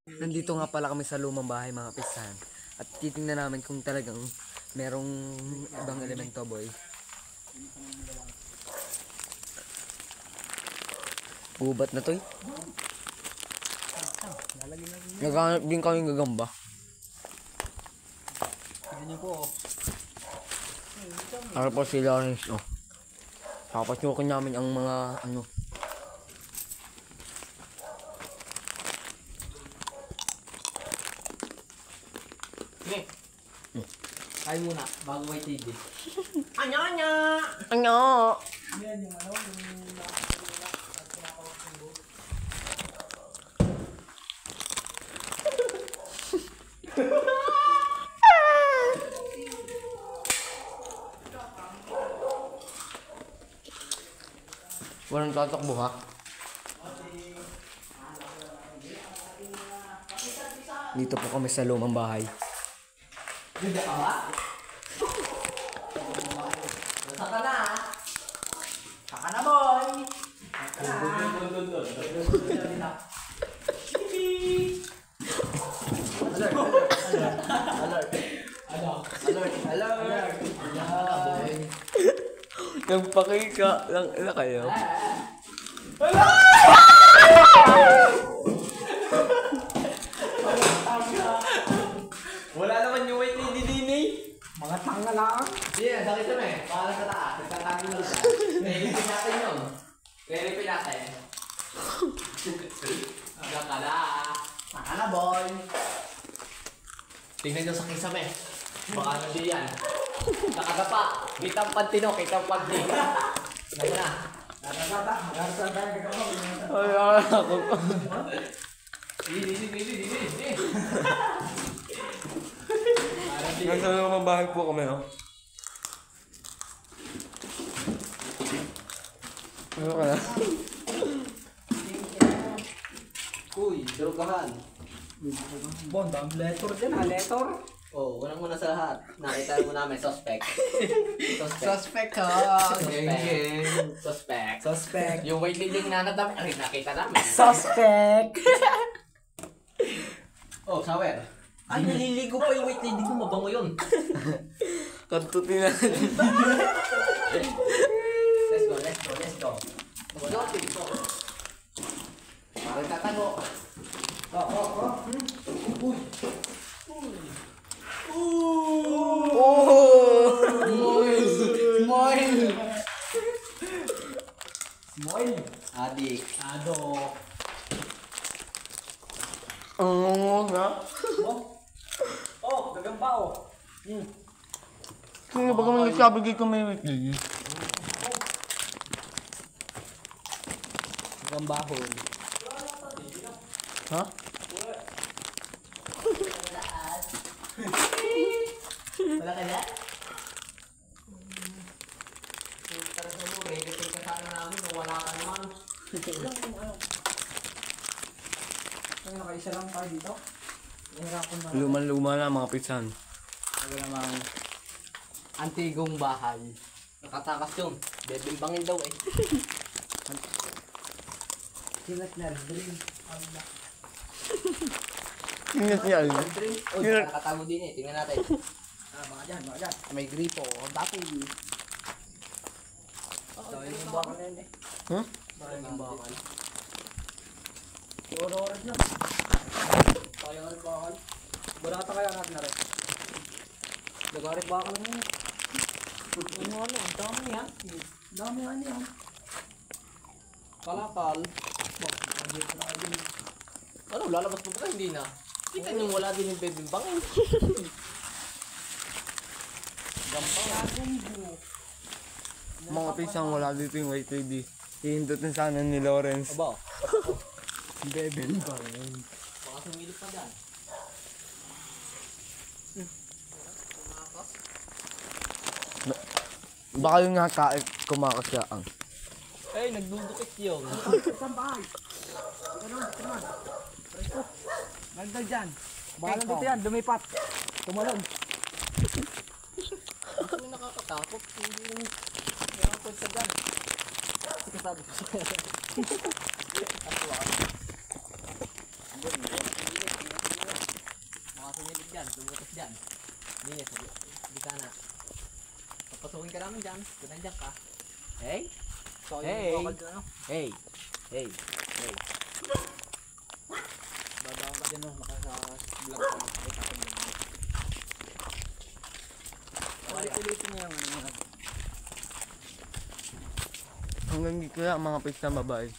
Nandito nga pala kami sa lumang bahay mga pisan. At titingnan namin kung talagang merong ibang elemento boy. Gubat na to eh. Naghanap din kaming gagamba. Tignan niyo po. Para po si Lawrence oh. Papasukin namin ang mga ano. Okay. Kain muna, bago may TV. Anya! Ano? Yan yung ano, Walang tatakbo ha? Dito po kami sa lumang bahay. Ganda ka ba? Saka na! Saka na, boy! Saka na! Alert! Nagpakika lang ila kayo. Wala naman yung white lady din eh. Mga tanga lang. Yeah, sakit naman eh. Baka lang sa taas. Nagtatangin lang siya. Re-repeat natin yun. Re-repeat natin. Hanggang ka na. Saka na, boy. Tingnan nyo sa kisame. Baka hindi yan. Nakagapa. Kitang pantino, kitang panti. Nasa na. Ay, ako pa. Dili. Nasa lumang bahay po kami oh. Ano ka na? Uy, drogahan. Bon, dam letter din ha, letter. Oh, unang-una sa lahat. Nakita mo namin, suspect. Suspect ha. Suspect. Suspect. Yung white lady yung nanadam, ay nakita namin. Suspect. Oh, sawer. Ay, naliligo pa yung white lady ko, mabango yun. Kantutin na. Let's go. Go. Parang tatago. Smile. Adik. Ado. Ang nga. Gagamba oh. Sino ba kami nagsabi ko may weekly? Gambahon. Ha? Wala ka na? Talaga mo, ready ka sana namin, wala ka naman. Ay, nakaisa lang tayo dito. Nahirapan na. Luman-luma na mga pisan. Ano namang antigong bahay. Nakatakas yun. Bebimbangin daw eh. Sinas na rin. Ingat niya alin. Uy, nakatago din eh. Tingnan natin. Mga dyan. May gripo. Dati. Dahil yung bakal na yun eh. Huh? Dahil yung bakal. Oras na. Kaya bakal. Wala ka kaya natin na rin. Nagarit bakal na yun. Ano? Ang dami yan. Dami nga niya. Kalakal. Ano? Lalabas pa ba? Hindi na. Kita nyo wala din yung bebimbangin. Gampang. Mga pisan wala dito yung white lady. Hihindutin sana ni Lawrence. Aba. Beben pa rin. Baka sumilip pa dyan. Baka yung nga kumakas siya ang. Eh, nagdudukit yun. Saan bahay? Ganda dyan. Bahala dito yan, lumipat. Tumalon. Ito yung nakakatakot. Hindi naman. Mayroon ko sa dyan. Sige sabi ko. dyan, lumutas dyan. Hindi, hindi ka na. Papasukin ka namin dyan, kung nandiyan ka. Hey? So, Hey. yung bakal doon, no? Hey! Hey! Hey! Babaan ka din, no? Baka sa vlog ko. Ay, tapos vlog mo. Ulit-ulitin mo yung ano. Hanggang dito lang mga pistan, bye-bye.